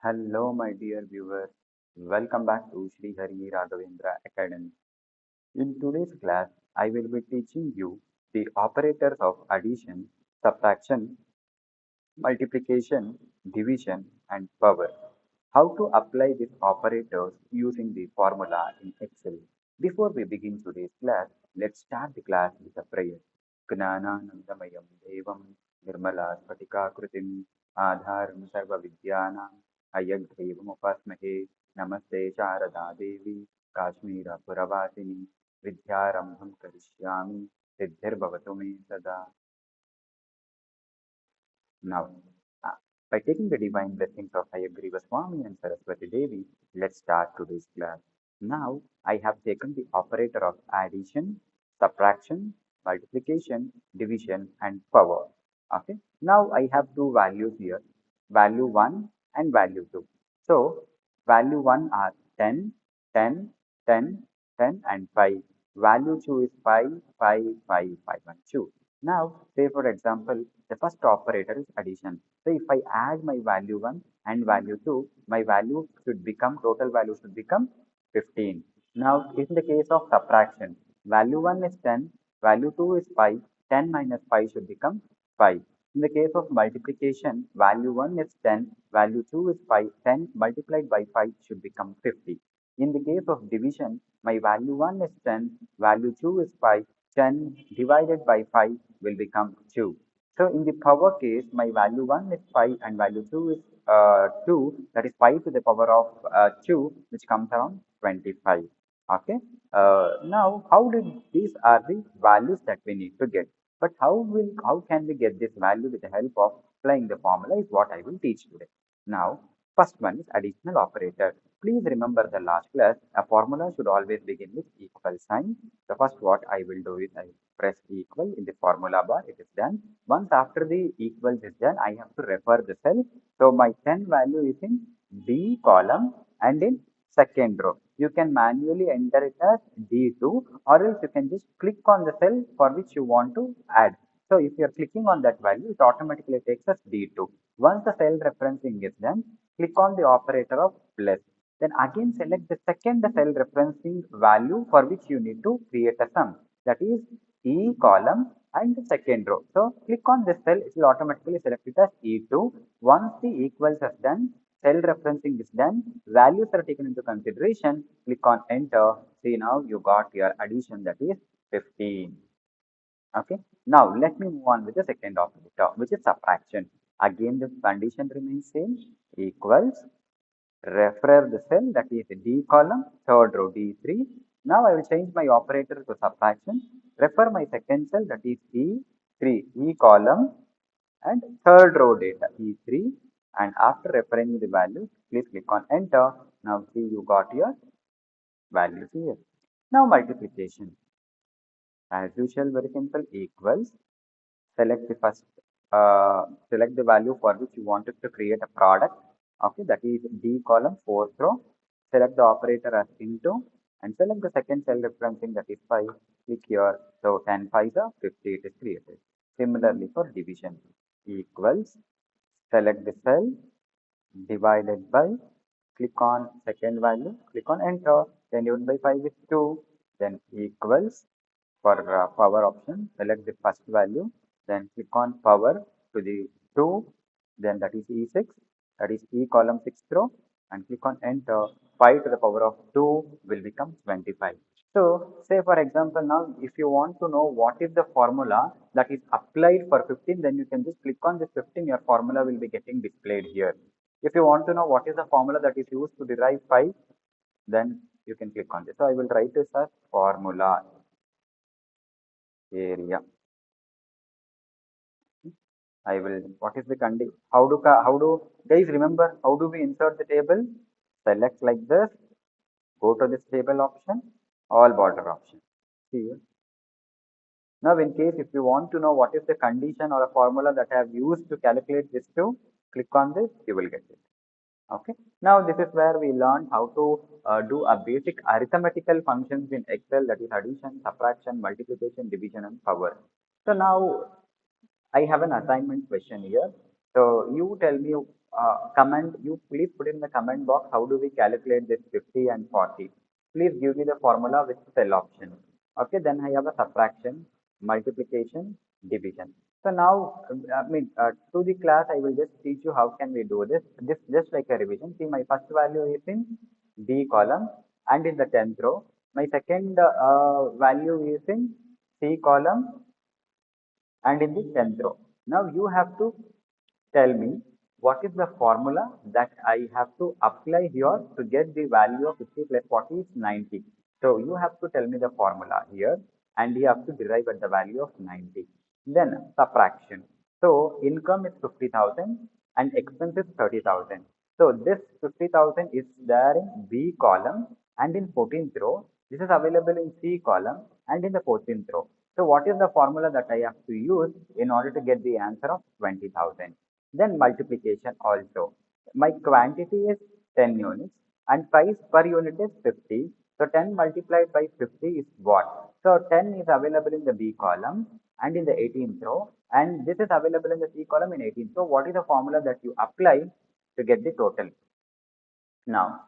Hello, my dear viewers. Welcome back to Sri Hari Raghavendra Academy. In today's class, I will be teaching you the operators of addition, subtraction, multiplication, division, and power. How to apply these operators using the formula in Excel. Before we begin today's class, let's start the class with a prayer. Gnananandamayam Devam Nirmala Spatikakrutim Adharam Sarva Vidyanam Ayagdevam Upasmahe Namaste Sharada Devi Kashmira Puravasini Vidyarambham Karishyami Siddhir Me Sada. Now, uh, by taking the divine blessings of Hayagriva Swami and Saraswati Devi, let's start today's class. Now, I have taken the operator of addition, subtraction, multiplication, division, and power. Okay. Now, I have two values here, value 1 and value 2. So, value 1 are 10, 10, 10, 10, and 5. Value 2 is 5, 5, 5, 5, and 2. Now, say for example, the first operator is addition. So if I add my value 1 and value 2, my value should become, total value should become 15. Now, in the case of subtraction, value 1 is 10, value 2 is 5, 10 minus 5 should become 5. In the case of multiplication, value 1 is 10, value 2 is 5, 10 multiplied by 5 should become 50. In the case of division, my value 1 is 10, value 2 is 5, 10 divided by 5 will become 2. So in the power case, my value 1 is 5 and value 2 is 2, that is 5 to the power of 2, which comes around 25. Okay. Now, how did these are the values that we need to get? But how can we get this value with the help of applying the formula is what I will teach today. Now, first one is additional operator. Please remember the last class, a formula should always begin with equal sign. The first what I will do is I press equal in the formula bar, it is done. Once after the equals is done, I have to refer the cell. So my 10 value is in D column and in second row. You can manually enter it as D2 or else you can just click on the cell for which you want to add. So if you are clicking on that value, it automatically takes us D2. Once the cell referencing is done, click on the operator of plus. Then again select the second cell referencing value for which you need to create a sum. That is E column and the second row. So click on this cell, it will automatically select it as E2. Once the equals is done, cell referencing is done, values are taken into consideration, click on enter. See now you got your addition, that is 15. Okay. Now let me move on with the second operator, which is subtraction. Again the condition remains same, equals, refer the cell, that is D column, third row D3. Now I will change my operator to subtraction, refer my second cell, that is E3, E column and third row data E3, and after referring the values, please click on enter. Now see you got your values here. Now multiplication. As usual, very simple, equals, select the first, select the value for which you wanted to create a product. Okay, that is D column, fourth row. Select the operator as into and select the second cell referencing, that is 5. Click here. So 10 5 are 50, it is created. Similarly for division, equals, select the cell, divided by, click on second value, click on enter, then divided by 5 is 2, then equals, for power option, select the first value, then click on power to the 2, then that is E6, that is E column 6th row, and click on enter. 5 to the power of 2 will become 25. So, say for example, now if you want to know what is the formula that is applied for 15, then you can just click on this 15, your formula will be getting displayed here. If you want to know what is the formula that is used to derive 5, then you can click on this. So, I will write this as formula area. I will, what is the condition? Guys remember, how do we insert the table? Select like this, go to this table option, all border option. See here. Now, in case if you want to know what is the condition or a formula that I have used to calculate this two, click on this, you will get it. Okay. Now, this is where we learn how to do a basic arithmetical functions in Excel, that is addition, subtraction, multiplication, division, and power. So now I have an assignment question here. So you tell me comment, you please put in the comment box how do we calculate this 50 and 40. Please give me the formula with cell option. Okay, then I have a subtraction, multiplication, division. So now, to the class, I will just teach you how can we do this. This just like a revision. See, my first value is in B column and in the 10th row. My second value is in C column and in the 10th row. Now you have to tell me what is the formula that I have to apply here to get the value of 50 plus 40 is 90. So you have to tell me the formula here and you have to derive at the value of 90. Then subtraction. So income is 50,000 and expense is 30,000. So this 50,000 is there in B column and in 14th row. This is available in C column and in the 14th row. So what is the formula that I have to use in order to get the answer of 20,000? Then multiplication also. My quantity is 10 units and price per unit is 50. So 10 multiplied by 50 is what? So 10 is available in the B column and in the 18th row, and this is available in the C column in 18th. So what is the formula that you apply to get the total? Now,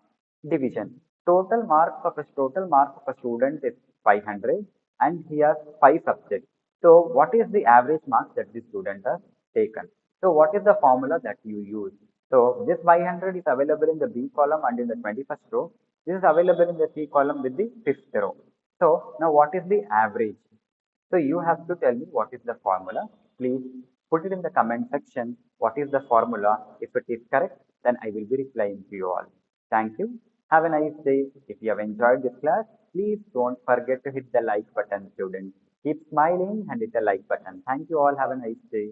division. Total marks of a student is 500 and he has 5 subjects. So what is the average mark that the student has taken? So what is the formula that you use? So this 500 is available in the B column and in the 21st row. This is available in the C column with the 5th row. So now what is the average? So you have to tell me what is the formula. Please put it in the comment section. What is the formula? If it is correct, then I will be replying to you all. Thank you. Have a nice day. If you have enjoyed this class, please don't forget to hit the like button, students. Keep smiling and hit the like button. Thank you all. Have a nice day.